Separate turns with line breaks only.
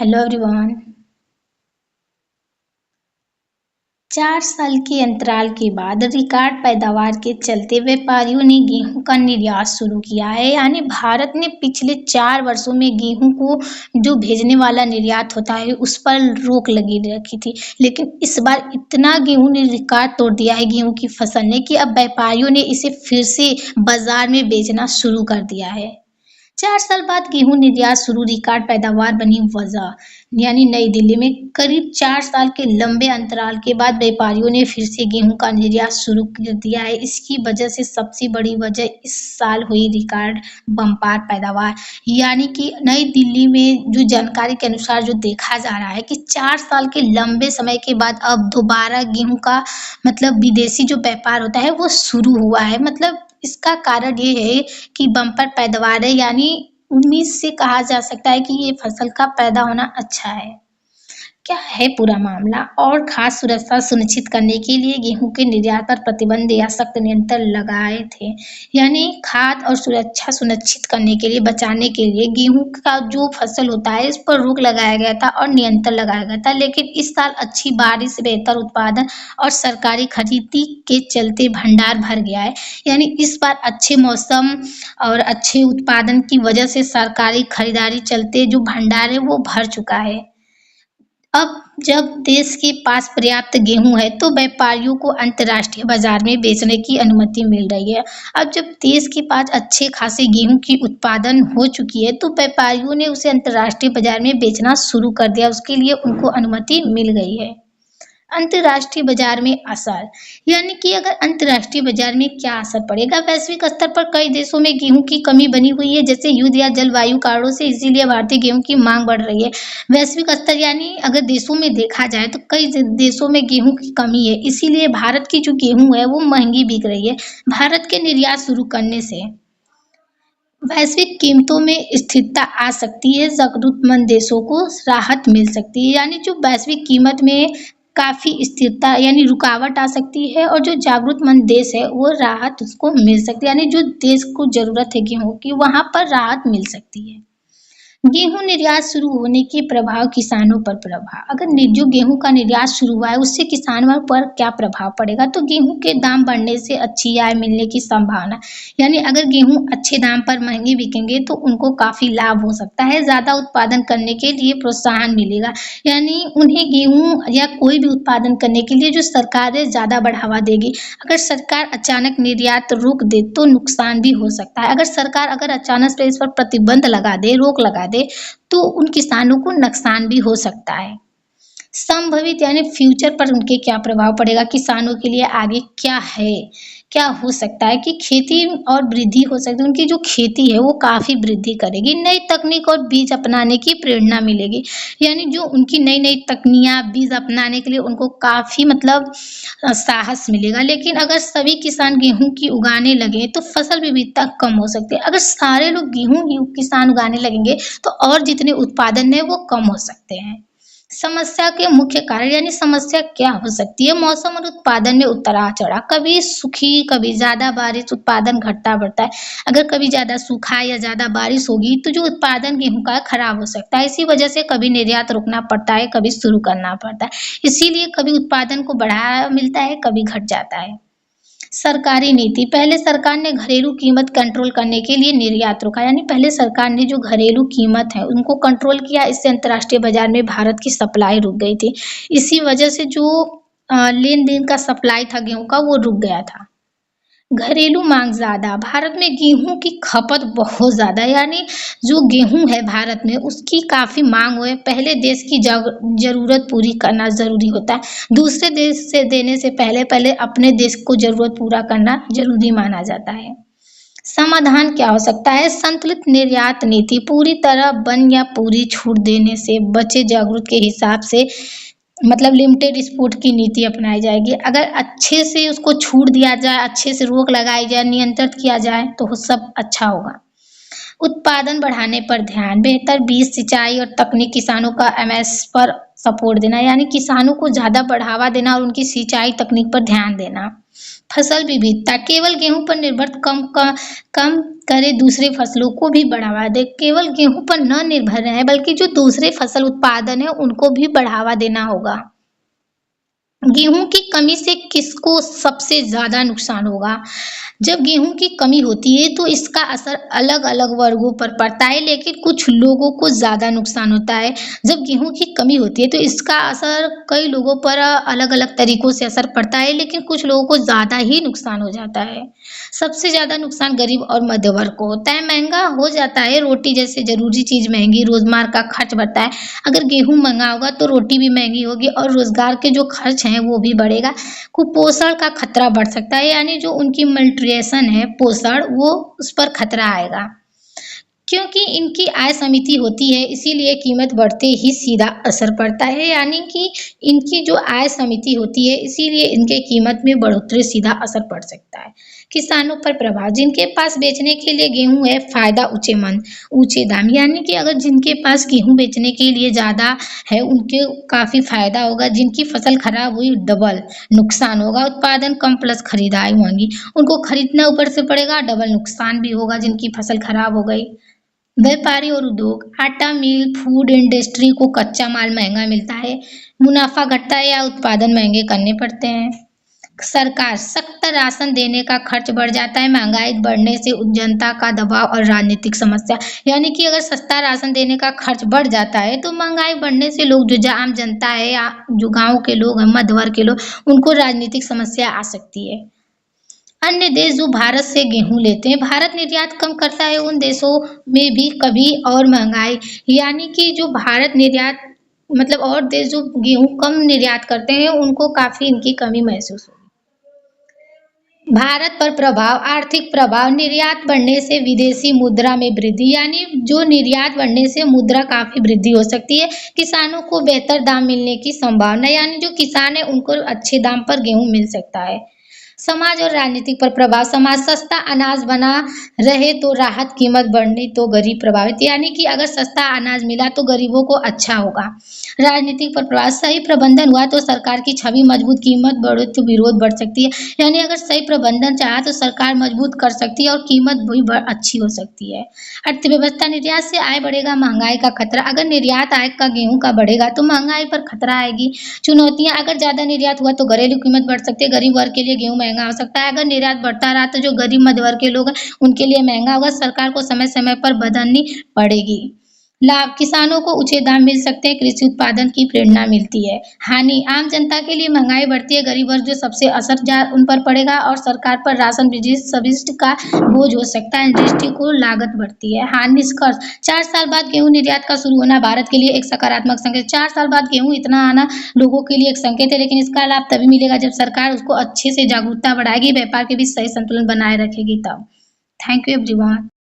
Hello everyone. 4 साल के अंतराल के बाद रिकॉर्ड पैदावार के चलते व्यापारियों ने गेहूं का निर्यात शुरू किया है। यानी भारत ने पिछले 4 वर्षों में गेहूं को जो भेजने वाला निर्यात होता है उस पर रोक लगी रखी थी, लेकिन इस बार इतना गेहूं ने रिकॉर्ड तोड़ दिया है गेहूं की फसल ने कि अब व्यापारियों ने इसे फिर से बाजार में बेचना शुरू कर दिया है। 4 साल बाद गेहूं निर्यात शुरू, रिकॉर्ड पैदावार बनी वजह। यानी नई दिल्ली में करीब 4 साल के लंबे अंतराल के बाद व्यापारियों ने फिर से गेहूं का निर्यात शुरू कर दिया है। इसकी वजह से सबसे बड़ी वजह इस साल हुई रिकॉर्ड बम्पर पैदावार। यानी कि नई दिल्ली में जो जानकारी के अनुसार जो देखा जा रहा है कि 4 साल के लंबे समय के बाद अब दोबारा गेहूं का मतलब विदेशी जो व्यापार होता है वो शुरू हुआ है। मतलब इसका कारण ये है कि बम्पर पैदावार है। यानी उम्मीद से कहा जा सकता है कि ये फसल का पैदा होना अच्छा है। क्या है पूरा मामला? और खास सुरक्षा सुनिश्चित करने के लिए गेहूं के निर्यात पर प्रतिबंध या सख्त नियंत्रण लगाए थे। यानी खाद और सुरक्षा सुनिश्चित करने के लिए, बचाने के लिए गेहूं का जो फसल होता है इस पर रोक लगाया गया था और नियंत्रण लगाया गया था। लेकिन इस साल अच्छी बारिश, बेहतर उत्पादन और सरकारी खरीदी के चलते भंडार भर गया है। यानी इस बार अच्छे मौसम और अच्छे उत्पादन की वजह से सरकारी खरीदारी चलते जो भंडार है वो भर चुका है। अब जब देश के पास पर्याप्त गेहूं है तो व्यापारियों को अंतर्राष्ट्रीय बाजार में बेचने की अनुमति मिल रही है। अब जब देश के पास अच्छे खासे गेहूं की उत्पादन हो चुकी है तो व्यापारियों ने उसे अंतर्राष्ट्रीय बाजार में बेचना शुरू कर दिया, उसके लिए उनको अनुमति मिल गई है। अंतर्राष्ट्रीय बाजार में असर, यानी कि अगर अंतर्राष्ट्रीय बाजार में क्या असर पड़ेगा। वैश्विक स्तर पर कई देशों में गेहूं की कमी बनी हुई है, जैसे युद्ध या जलवायु कारणों से, इसीलिए भारतीय गेहूं की मांग बढ़ रही है। वैश्विक स्तर यानी अगर देशों में देखा जाए तो कई देशों में गेहूं की कमी है, इसीलिए भारत की जो गेहूं है वो महंगी बिक रही है। भारत के निर्यात शुरू करने से वैश्विक कीमतों में स्थिरता आ सकती है, जरूरतमंद देशों को राहत मिल सकती है। यानी जो वैश्विक कीमत में काफी स्थिरता यानी रुकावट आ सकती है और जो जरूरतमंद देश है वो राहत उसको मिल सकती है। यानी जो देश को जरूरत है गेहूं की वहां पर राहत मिल सकती है। गेहूं निर्यात शुरू होने के प्रभाव, किसानों पर प्रभाव। अगर जो गेहूं का निर्यात शुरू हुआ है उससे किसानों पर क्या प्रभाव पड़ेगा, तो गेहूं के दाम बढ़ने से अच्छी आय मिलने की संभावना। यानी अगर गेहूं अच्छे दाम पर महंगे बिकेंगे तो उनको काफी लाभ हो सकता है, ज्यादा उत्पादन करने के लिए प्रोत्साहन मिलेगा। यानी उन्हें गेहूं या कोई भी उत्पादन करने के लिए जो सरकार है ज्यादा बढ़ावा देगी। अगर सरकार अचानक निर्यात रोक दे तो नुकसान भी हो सकता है। अगर सरकार अचानक से इस पर प्रतिबंध लगा दे, रोक लगा दे, तो उन किसानों को नुकसान भी हो सकता है। संभवित यानी फ्यूचर पर उनके क्या प्रभाव पड़ेगा, किसानों के लिए आगे क्या है, क्या हो सकता है कि खेती और वृद्धि हो सकती है। उनकी जो खेती है वो काफी वृद्धि करेगी, नई तकनीक और बीज अपनाने की प्रेरणा मिलेगी। यानी जो उनकी नई नई तकनियां, बीज अपनाने के लिए उनको काफी मतलब साहस मिलेगा। लेकिन अगर सभी किसान गेहूं की उगाने लगे तो फसल विविधता कम हो सकती है। अगर सारे लोग गेहूं ही किसान उगाने लगेंगे तो और जितने उत्पादन है वो कम हो सकते हैं। समस्या के मुख्य कारण, यानी समस्या क्या हो सकती है। मौसम और उत्पादन में उतार चढ़ाव, कभी सूखी कभी ज्यादा बारिश, उत्पादन घटता बढ़ता है। अगर कभी ज्यादा सूखा या ज्यादा बारिश होगी तो जो उत्पादन गेहूं का खराब हो सकता है। इसी वजह से कभी निर्यात रोकना पड़ता है, कभी शुरू करना पड़ता है। इसीलिए कभी उत्पादन को बढ़ावा मिलता है, कभी घट जाता है। सरकारी नीति, पहले सरकार ने घरेलू कीमत कंट्रोल करने के लिए निर्यात रोका। यानी पहले सरकार ने जो घरेलू कीमत है उनको कंट्रोल किया, इससे अंतर्राष्ट्रीय बाजार में भारत की सप्लाई रुक गई थी। इसी वजह से जो लेन देन का सप्लाई था गेहूं का वो रुक गया था। घरेलू मांग ज्यादा, भारत में गेहूं की खपत बहुत ज्यादा है। यानी जो गेहूं है भारत में उसकी काफी मांग है। पहले देश की जरूरत पूरी करना जरूरी होता है। दूसरे देश से देने से पहले पहले अपने देश को जरूरत पूरा करना जरूरी माना जाता है। समाधान क्या हो सकता है, संतुलित निर्यात नीति, पूरी तरह बंद या पूरी छूट देने से बचे, जरूरत के हिसाब से मतलब लिमिटेड एक्सपोर्ट की नीति अपनाई जाएगी। अगर अच्छे से उसको छूट दिया जाए, अच्छे से रोक लगाई जाए, नियंत्रित किया जाए तो सब अच्छा होगा। उत्पादन बढ़ाने पर ध्यान, बेहतर बीज, सिंचाई और तकनीक, किसानों का एमएस पर सपोर्ट देना, यानी किसानों को ज़्यादा बढ़ावा देना और उनकी सिंचाई तकनीक पर ध्यान देना। फसल विविधता, केवल गेहूं पर निर्भर कम करे, दूसरे फसलों को भी बढ़ावा दे। केवल गेहूं पर न निर्भर रहे बल्कि जो दूसरे फसल उत्पादन है उनको भी बढ़ावा देना होगा। गेहूं की कमी से किसको सबसे ज्यादा नुकसान होगा? जब गेहूं की कमी होती है तो इसका असर अलग अलग वर्गों पर पड़ता है, लेकिन कुछ लोगों को ज्यादा नुकसान होता है। जब गेहूं की कमी होती है तो इसका असर कई लोगों पर अलग अलग तरीकों से असर पड़ता है, लेकिन कुछ लोगों को ज्यादा ही नुकसान हो जाता है। सबसे ज्यादा नुकसान गरीब और मध्य वर्ग को होता है। महंगा हो जाता है, रोटी जैसे जरूरी चीज महंगी, रोजमर्रा का खर्च बढ़ता है। अगर गेहूं महंगा होगा तो रोटी भी महंगी होगी और रोजगार के जो खर्च हैं वो भी बढ़ेगा। कुपोषण का खतरा बढ़ सकता है, यानी जो उनकी मल्ट्रिएशन है, पोषण, वो उस पर खतरा आएगा। क्योंकि इनकी आय सीमित होती है इसीलिए कीमत बढ़ते ही सीधा असर पड़ता है, यानी कि इनकी जो आय सीमित होती है इसीलिए इनके कीमत में बढ़ोतरी सीधा असर पड़ सकता है। किसानों पर प्रभाव, जिनके पास बेचने के लिए गेहूं है, फायदा ऊंचे दाम, यानी कि अगर जिनके पास गेहूं बेचने के लिए ज्यादा है उनके काफी फायदा होगा। जिनकी फसल खराब हुई डबल नुकसान होगा। उत्पादन कम प्लस खरीदारी महंगी, उनको खरीदना ऊपर से पड़ेगा, डबल नुकसान भी होगा जिनकी फसल खराब हो गई। व्यापारी और उद्योग, आटा मिल, फूड इंडस्ट्री को कच्चा माल महंगा मिलता है, मुनाफा घटता है या उत्पादन महंगे करने पड़ते हैं। सरकार, सख्त राशन देने का खर्च बढ़ जाता है, महंगाई बढ़ने से जनता का दबाव और राजनीतिक समस्या, यानी कि अगर सस्ता राशन देने का खर्च बढ़ जाता है तो महंगाई बढ़ने से लोग, जो आम जनता है या जो गांव के लोग हैं, मध्य वर्ग के लोग, उनको राजनीतिक समस्या आ सकती है। अन्य देश जो भारत से गेहूं लेते हैं, भारत निर्यात कम करता है उन देशों में भी कभी और महंगाई, यानी कि जो भारत निर्यात मतलब और देश जो गेहूं कम निर्यात करते हैं उनको काफी इनकी कमी महसूस होगी। भारत पर प्रभाव, आर्थिक प्रभाव, निर्यात बढ़ने से विदेशी मुद्रा में वृद्धि, यानी जो निर्यात बढ़ने से मुद्रा काफी वृद्धि हो सकती है। किसानों को बेहतर दाम मिलने की संभावना, यानी जो किसान है उनको अच्छे दाम पर गेहूं मिल सकता है। समाज और राजनीतिक पर प्रभाव, समाज, सस्ता अनाज बना रहे तो राहत, कीमत बढ़नी तो गरीब प्रभावित, यानी कि अगर सस्ता अनाज मिला तो गरीबों को अच्छा होगा। राजनीतिक पर प्रभाव, सही प्रबंधन हुआ तो सरकार की छवि मजबूत, कीमत बढ़े तो विरोध बढ़ सकती है, यानी अगर सही प्रबंधन चाहा तो सरकार मजबूत कर सकती है और कीमत भी अच्छी हो सकती है। अर्थव्यवस्था, निर्यात से आय बढ़ेगा, महंगाई का खतरा, अगर निर्यात आय का गेहूं का बढ़ेगा तो महंगाई पर खतरा आएगी। चुनौतियां, अगर ज्यादा निर्यात हुआ तो घरेलू कीमत बढ़ सकती है, गरीब वर्ग के लिए गेहूं महंगा हो सकता है। अगर निर्यात बढ़ता रहा तो जो गरीब मध्य वर्ग के लोग हैं उनके लिए महंगा होगा, सरकार को समय समय पर बदलनी पड़ेगी। लाभ, किसानों को ऊंचे दाम मिल सकते हैं, कृषि उत्पादन की प्रेरणा मिलती है। हानि, आम जनता के लिए महंगाई बढ़ती है, गरीब वर्ग जो सबसे असर उन पर पड़ेगा और सरकार पर राशन, बिजली सब्सिडी का बोझ हो सकता है, इंडस्ट्री को लागत बढ़ती है। हानि, निष्कर्ष, 4 साल बाद गेहूं निर्यात का शुरू होना भारत के लिए एक सकारात्मक संकेत। 4 साल बाद गेहूं इतना आना लोगों के लिए एक संकेत है, लेकिन इसका लाभ तभी मिलेगा जब सरकार उसको अच्छे से जागरूकता बढ़ाएगी, व्यापार के बीच सही संतुलन बनाए रखेगी तब। Thank you everyone.